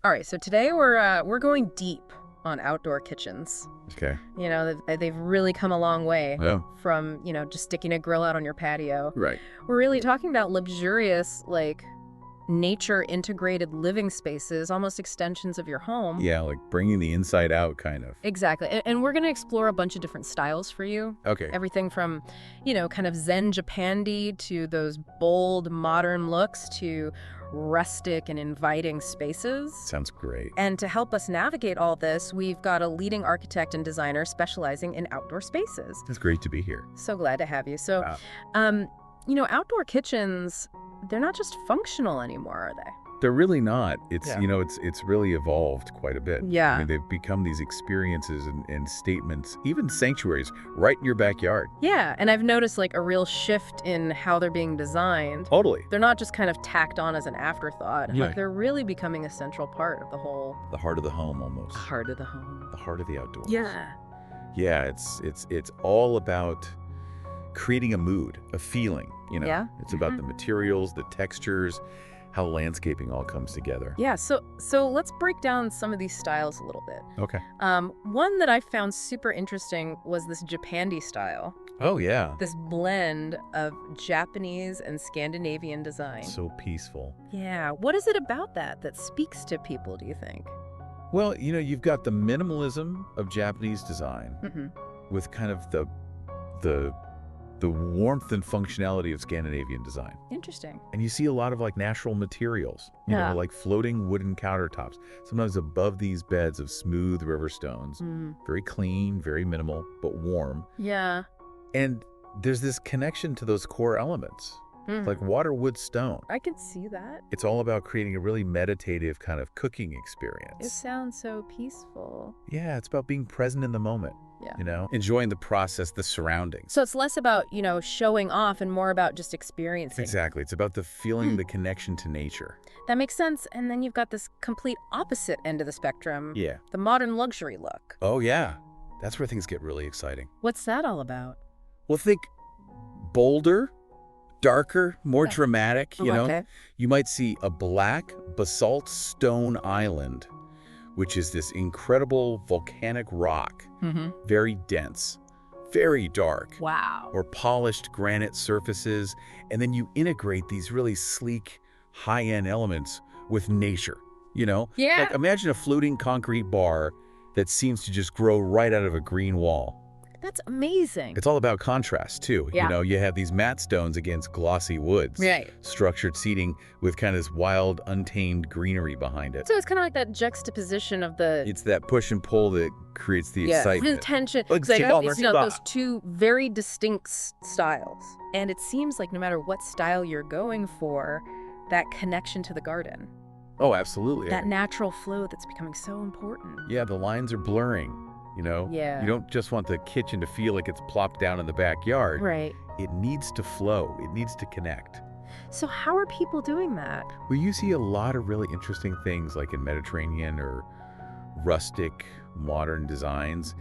All right, so today we're going deep on outdoor kitchens. Okay. You know, they've really come a long way Yeah. from, just sticking a grill out on your patio. Right. We're really talking about luxurious, like, nature integrated living spaces, almost extensions of your home. Yeah, like bringing the inside out, kind of. Exactly. And we're going to explore a bunch of different styles for you. Okay. Everything from, kind of Zen Japandi to those bold modern looks to rustic and inviting spaces. Sounds great. And to help us navigate all this, we've got a leading architect and designer specializing in outdoor spaces. It's great to be here. So glad to have you. So, Wow. Outdoor kitchens, they're not just functional anymore, are they? They're really not. It's, Yeah. it's really evolved quite a bit. Yeah. I mean, they've become these experiences and statements, even sanctuaries, right in your backyard. Yeah, and I've noticed like a real shift in how they're being designed. Totally. They're not just kind of tacked on as an afterthought. Yeah. Like they're really becoming a central part of the whole The heart of the home, almost. heart of the home. The heart of the outdoors. Yeah. Yeah, it's all about creating a mood, a feeling, Yeah. It's about the materials, the textures, how landscaping all comes together. Yeah, so let's break down some of these styles a little bit. Okay. One that I found super interesting was this Japandi style, Oh, yeah. this blend of Japanese and Scandinavian design. So peaceful. Yeah, what is it about that speaks to people, do you think? Well, you've got the minimalism of Japanese design Mm-hmm. with kind of the warmth and functionality of Scandinavian design. Interesting. And you see a lot of like natural materials, Yeah. like floating wooden countertops, sometimes above these beds of smooth river stones. Mm. Very clean, very minimal, but warm. Yeah. And there's this connection to those core elements, Mm. like water, wood, stone. I can see that. It's all about creating a really meditative kind of cooking It experience. sounds so peaceful. Yeah, it's about being present in the moment. Yeah. Enjoying the process, the surroundings. So it's less about, showing off and more about just experiencing. Exactly. It's about the feeling, the connection to nature. That makes sense. And then you've got this complete opposite end of the spectrum, Yeah. the modern luxury look. Oh, yeah. That's where things get really exciting. What's that all about? Well, think bolder, darker, more Yeah. dramatic, Okay. You might see a black basalt stone island, which is this incredible volcanic rock, Mm-hmm. very dense, very dark. Wow. Or polished granite surfaces, and then you integrate these really sleek, high-end elements with nature, Yeah. Like imagine a floating concrete bar that seems to just grow right out of a green wall. That's amazing. It's all about contrast, too. Yeah. You have these matte stones against glossy woods. Right. Structured seating with kind of this wild, untamed greenery behind it. So it's kind of like that juxtaposition of the It's that push and pull that creates the excitement. tension. Like, It's like, stop, it's, stop. those two very distinct styles. And it seems like no matter what style you're going for, that connection to the garden, Oh, absolutely. that natural flow that's becoming so important. Yeah, the lines are blurring. Yeah. You don't just want the kitchen to feel like it's plopped down in the backyard. Right. It needs to flow. It needs to connect. So how are people doing that? Well, you see a lot of really interesting things like in Mediterranean or rustic modern designs.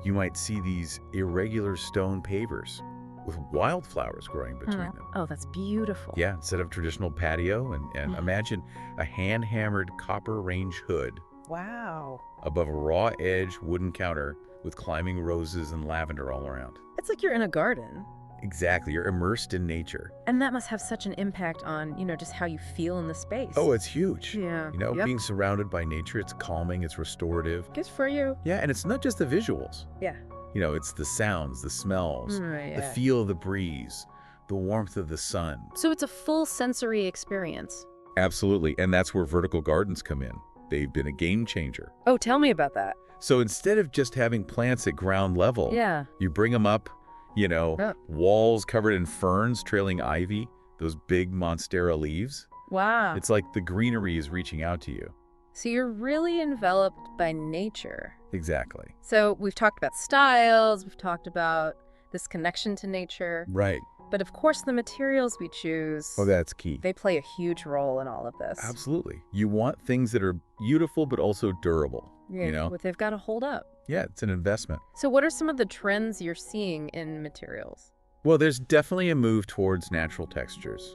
You might see these irregular stone pavers with wildflowers growing between them. Oh, that's beautiful. Yeah, instead of traditional patio, and Mhm. imagine a hand-hammered copper range hood Wow. above a raw edge wooden counter with climbing roses and lavender all around. It's like you're in a garden. Exactly, you're immersed in nature. And that must have such an impact on, just how you feel in the space. Oh, it's huge. yeah. Being surrounded by nature, it's calming, it's restorative. Good for you. Yeah, and it's not just the visuals. Yeah. It's the sounds, the smells, Right, the yeah. feel of the breeze, the warmth of the sun. So it's a full sensory experience. Absolutely, and that's where vertical gardens come in. They've been a game changer. Oh, tell me about that. So instead of just having plants at ground level, Yeah. you bring them up, Yeah. walls covered in ferns, trailing ivy, those big monstera leaves. Wow. It's like the greenery is reaching out to you. So you're really enveloped by nature. Exactly. So we've talked about styles, we've talked about this connection to nature, Right. but of course the materials we choose, Oh, that's key. they play a huge role in all of this. Absolutely. You want things that are beautiful but also durable, But they've got to hold up. Yeah, it's an investment. So what are some of the trends you're seeing in materials? Well, there's definitely a move towards natural textures.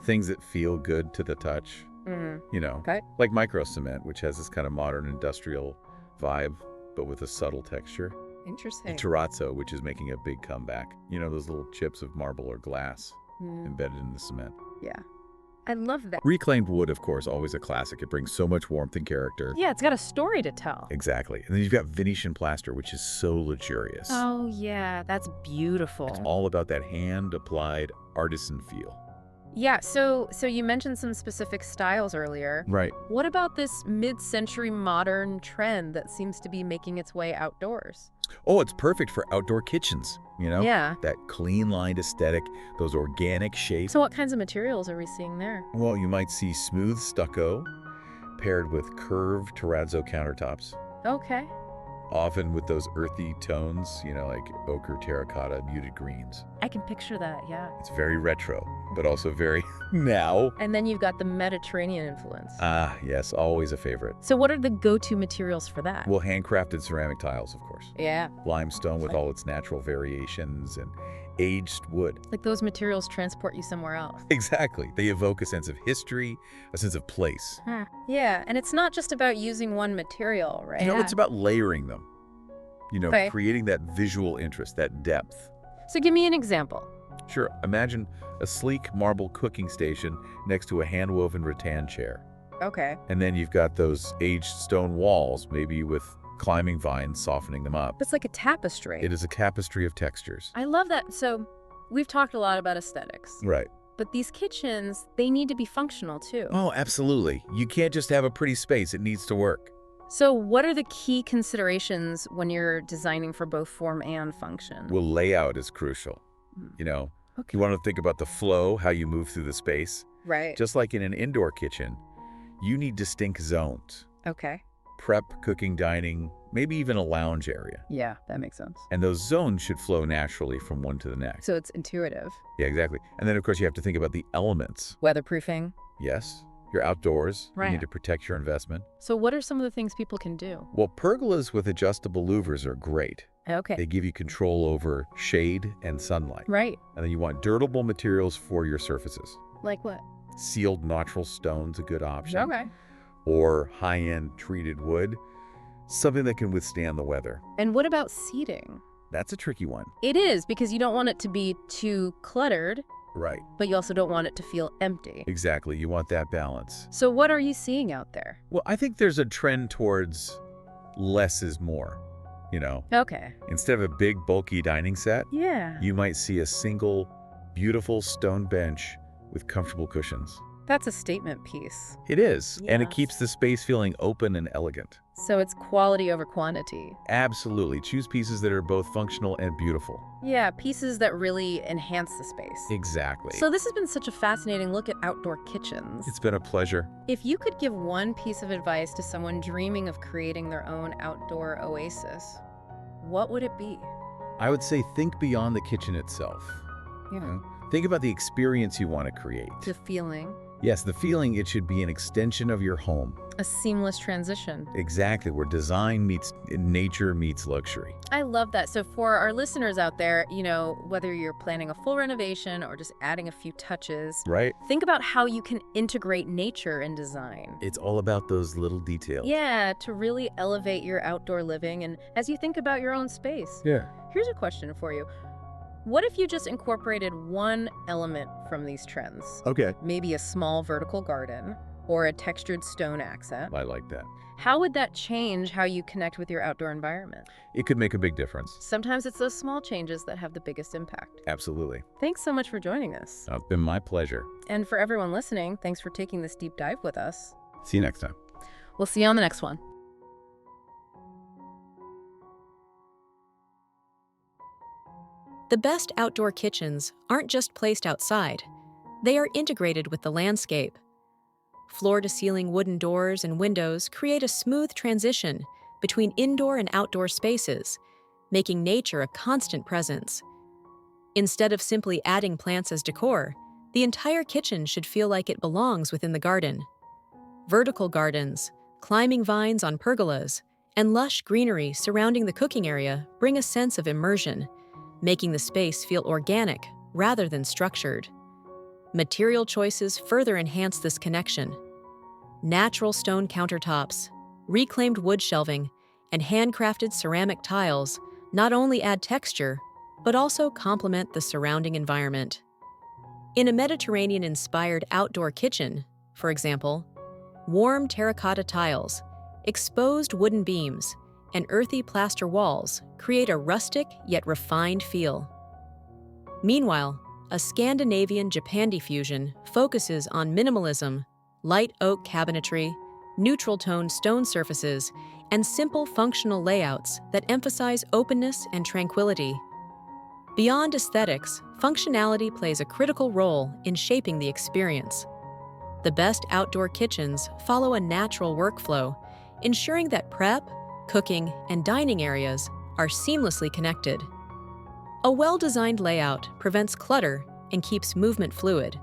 Things that feel good to the touch. Mm. You know, Okay. like micro cement, which has this kind of modern industrial vibe, but with a subtle texture. And Interesting. terrazzo, which is making a big comeback. You know, those little chips of marble or glass Mm. embedded in the cement. Yeah. I love that. Reclaimed wood, of course, always a classic. It brings so much warmth and character. Yeah, it's got a story to tell. Exactly. And then you've got Venetian plaster, which is so luxurious. Oh, yeah, that's beautiful. It's all about that hand-applied artisan feel. Yeah, so you mentioned some specific styles earlier. Right. What about this mid-century modern trend that seems to be making its way outdoors? Oh, it's perfect for outdoor kitchens, you know? Yeah. That clean-lined aesthetic, those organic shapes. So what kinds of materials are we seeing there? Well, you might see smooth stucco paired with curved terrazzo countertops, Okay. often with those earthy tones, you know, like ochre, terracotta, muted greens. I can picture that, yeah. It's very retro, but also very now. And then you've got the Mediterranean influence. Ah, yes, always a favorite. So what are the go-to materials for that? Well, handcrafted ceramic tiles, of course. Yeah. Limestone with all its natural variations and aged wood. Like those materials transport you somewhere else. Exactly. They evoke a sense of history, a sense of place. Yeah, and it's not just about using one material, right? You know, it's about layering them. You know, Okay. creating that visual interest, that depth. So give me an example. Sure, imagine a sleek marble cooking station next to a hand-woven rattan chair. Okay. And then you've got those aged stone walls, maybe with climbing vines softening them up. It's like a tapestry. It is a tapestry of textures. I love that. So we've talked a lot about aesthetics, Right. but these kitchens, they need to be functional too. Oh, absolutely. You can't just have a pretty space. It needs to work. So what are the key considerations when you're designing for both form and function? Well, layout is crucial. You know, Okay. you want to think about the flow, how you move through the space. Right. Just like in an indoor kitchen, you need distinct zones. Okay. Prep, cooking, dining, maybe even a lounge area. Yeah, that makes sense. And those zones should flow naturally from one to the next. So it's intuitive. Yeah, exactly. And then, of course, you have to think about the elements. Weatherproofing. Yes, you're outdoors. Right. You need to protect your investment. So what are some of the things people can do? Well, pergolas with adjustable louvers are great. Okay. They give you control over shade and sunlight. Right. And then you want durable materials for your surfaces. Like what? Sealed natural stone's a good option. Okay. Or high-end treated wood, something that can withstand the weather. And what about seating? That's a tricky one. It is, because you don't want it to be too cluttered, Right. but you also don't want it to feel empty. Exactly. You want that balance. So what are you seeing out there? Well, I think there's a trend towards less is more. You know, Okay. instead of a big, bulky dining set, Yeah. you might see a single, beautiful stone bench with comfortable cushions. That's a statement piece. It is, and it Yes. keeps the space feeling open and elegant. So it's quality over quantity. Absolutely. Choose pieces that are both functional and beautiful. Yeah, pieces that really enhance the space. Exactly. So this has been such a fascinating look at outdoor kitchens. It's been a pleasure. If you could give one piece of advice to someone dreaming of creating their own outdoor oasis, what would it be? I would say think beyond the kitchen itself. You know, think about the experience you want to create. The feeling, Yes, the feeling it should be an extension of your home. a seamless transition. Exactly, where design meets nature meets luxury. I love that. So for our listeners out there, you know, whether you're planning a full renovation or just adding a few touches, Right? think about how you can integrate nature in design. It's all about those little details. Yeah, to really elevate your outdoor living and as you think about your own space. Yeah. Here's a question for you. What if you just incorporated one element from these trends? Okay. Maybe a small vertical garden or a textured stone accent. I like that. How would that change how you connect with your outdoor environment? It could make a big difference. Sometimes it's those small changes that have the biggest impact. Absolutely. Thanks so much for joining us. It's been my pleasure. And for everyone listening, thanks for taking this deep dive with us. See you next time. We'll see you on the next one. The best outdoor kitchens aren't just placed outside. They are integrated with the landscape. Floor-to-ceiling wooden doors and windows create a smooth transition between indoor and outdoor spaces, making nature a constant presence. Instead of simply adding plants as decor, the entire kitchen should feel like it belongs within the garden. Vertical gardens, climbing vines on pergolas, and lush greenery surrounding the cooking area bring a sense of immersion, making the space feel organic rather than structured. Material choices further enhance this connection. Natural stone countertops, reclaimed wood shelving, and handcrafted ceramic tiles not only add texture, but also complement the surrounding environment. In a Mediterranean-inspired outdoor kitchen, for example, warm terracotta tiles, exposed wooden beams, and earthy plaster walls create a rustic yet refined feel. Meanwhile, a Scandinavian Japandi fusion focuses on minimalism, light oak cabinetry, neutral-toned stone surfaces, and simple functional layouts that emphasize openness and tranquility. Beyond aesthetics, functionality plays a critical role in shaping the experience. The best outdoor kitchens follow a natural workflow, ensuring that prep, cooking, and dining areas are seamlessly connected. A well-designed layout prevents clutter and keeps movement fluid,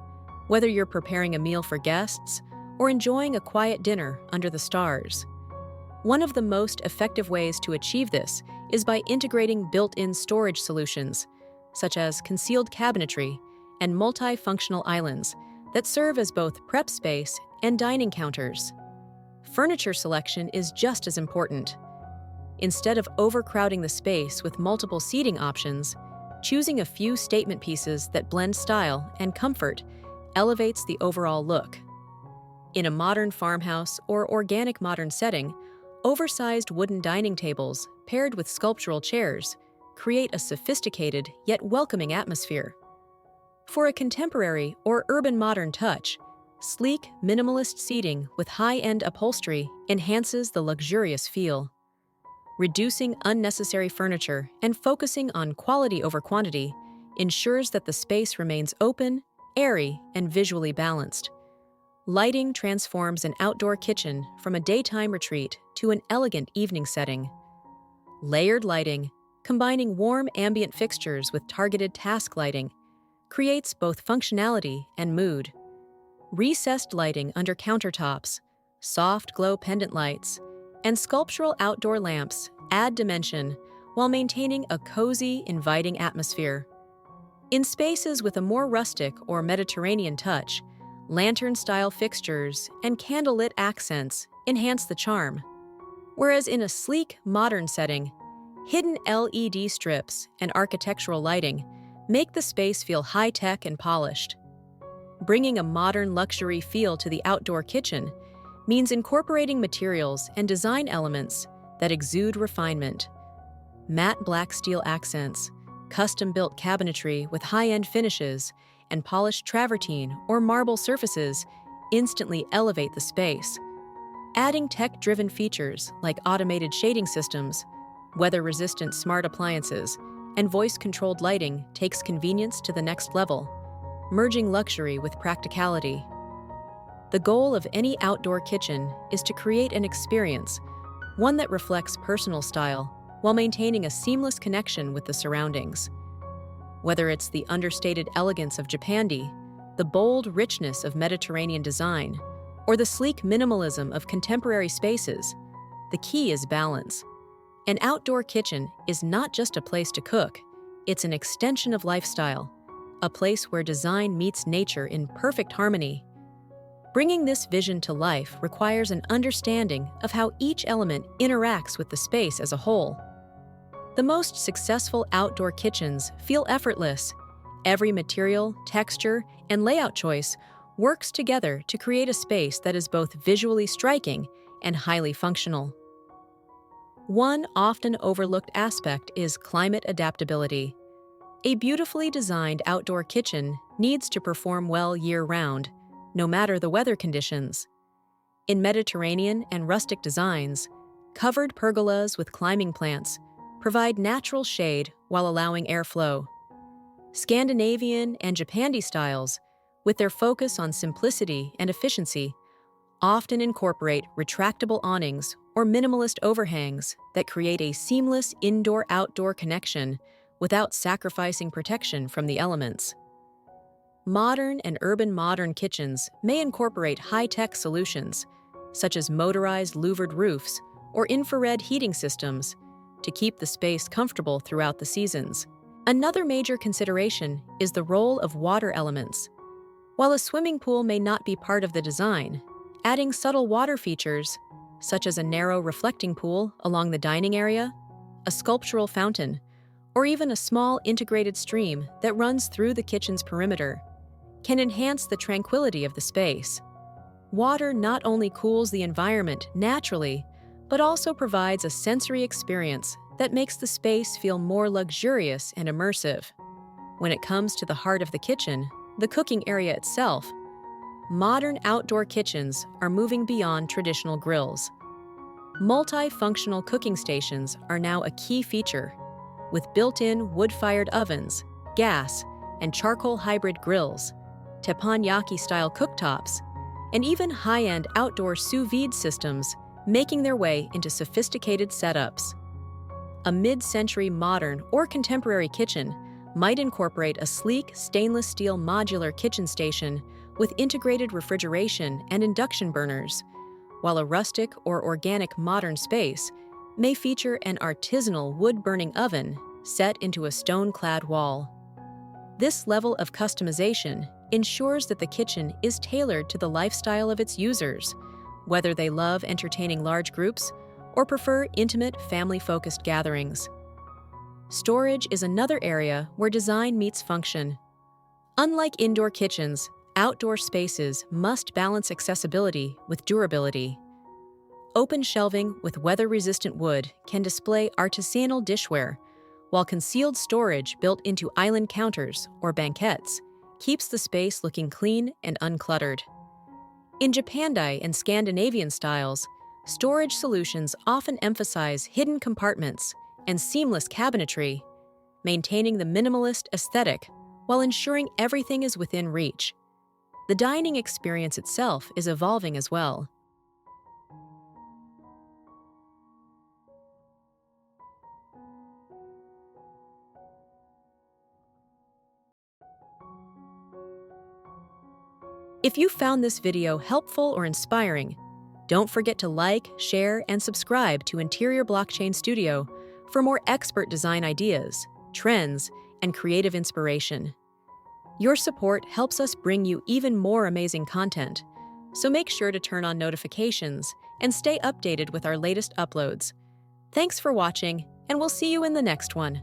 whether you're preparing a meal for guests or enjoying a quiet dinner under the stars. One of the most effective ways to achieve this is by integrating built-in storage solutions, such as concealed cabinetry and multifunctional islands that serve as both prep space and dining counters. Furniture selection is just as important. Instead of overcrowding the space with multiple seating options, choosing a few statement pieces that blend style and comfort elevates the overall look. In a modern farmhouse or organic modern setting, oversized wooden dining tables paired with sculptural chairs create a sophisticated yet welcoming atmosphere. For a contemporary or urban modern touch, sleek, minimalist seating with high-end upholstery enhances the luxurious feel. Reducing unnecessary furniture and focusing on quality over quantity ensures that the space remains open, airy, and visually balanced. Lighting transforms an outdoor kitchen from a daytime retreat to an elegant evening setting. Layered lighting, combining warm ambient fixtures with targeted task lighting, creates both functionality and mood. Recessed lighting under countertops, soft glow pendant lights, and sculptural outdoor lamps add dimension while maintaining a cozy, inviting atmosphere. In spaces with a more rustic or Mediterranean touch, lantern-style fixtures and candlelit accents enhance the charm. Whereas in a sleek, modern setting, hidden LED strips and architectural lighting make the space feel high-tech and polished. Bringing a modern luxury feel to the outdoor kitchen means incorporating materials and design elements that exude refinement. Matte black steel accents, custom-built cabinetry with high-end finishes, and polished travertine or marble surfaces instantly elevate the space. Adding tech-driven features like automated shading systems, weather-resistant smart appliances, and voice-controlled lighting takes convenience to the next level, merging luxury with practicality. The goal of any outdoor kitchen is to create an experience, one that reflects personal style while maintaining a seamless connection with the surroundings. Whether it's the understated elegance of Japandi, the bold richness of Mediterranean design, or the sleek minimalism of contemporary spaces, the key is balance. An outdoor kitchen is not just a place to cook, it's an extension of lifestyle, a place where design meets nature in perfect harmony. Bringing this vision to life requires an understanding of how each element interacts with the space as a whole. The most successful outdoor kitchens feel effortless. Every material, texture, and layout choice works together to create a space that is both visually striking and highly functional. One often overlooked aspect is climate adaptability. A beautifully designed outdoor kitchen needs to perform well year-round, no matter the weather conditions. In Mediterranean and rustic designs, covered pergolas with climbing plants provide natural shade while allowing airflow. Scandinavian and Japandi styles, with their focus on simplicity and efficiency, often incorporate retractable awnings or minimalist overhangs that create a seamless indoor-outdoor connection without sacrificing protection from the elements. Modern and urban modern kitchens may incorporate high-tech solutions, such as motorized louvered roofs or infrared heating systems, to keep the space comfortable throughout the seasons. Another major consideration is the role of water elements. While a swimming pool may not be part of the design, adding subtle water features, such as a narrow reflecting pool along the dining area, a sculptural fountain, or even a small integrated stream that runs through the kitchen's perimeter, can enhance the tranquility of the space. Water not only cools the environment naturally, but also provides a sensory experience that makes the space feel more luxurious and immersive. When it comes to the heart of the kitchen, the cooking area itself, modern outdoor kitchens are moving beyond traditional grills. Multifunctional cooking stations are now a key feature, with built-in wood-fired ovens, gas, and charcoal hybrid grills, teppanyaki-style cooktops, and even high-end outdoor sous vide systems making their way into sophisticated setups. A mid-century modern or contemporary kitchen might incorporate a sleek stainless steel modular kitchen station with integrated refrigeration and induction burners, while a rustic or organic modern space may feature an artisanal wood-burning oven set into a stone-clad wall. This level of customization ensures that the kitchen is tailored to the lifestyle of its users, whether they love entertaining large groups or prefer intimate, family-focused gatherings. Storage is another area where design meets function. Unlike indoor kitchens, outdoor spaces must balance accessibility with durability. Open shelving with weather-resistant wood can display artisanal dishware, while concealed storage built into island counters or banquettes keeps the space looking clean and uncluttered. In Japandi and Scandinavian styles, storage solutions often emphasize hidden compartments and seamless cabinetry, maintaining the minimalist aesthetic while ensuring everything is within reach. The dining experience itself is evolving as well. If you found this video helpful or inspiring, don't forget to like, share, and subscribe to Interior Blockchain Studio for more expert design ideas, trends, and creative inspiration. Your support helps us bring you even more amazing content, so make sure to turn on notifications and stay updated with our latest uploads. Thanks for watching, and we'll see you in the next one.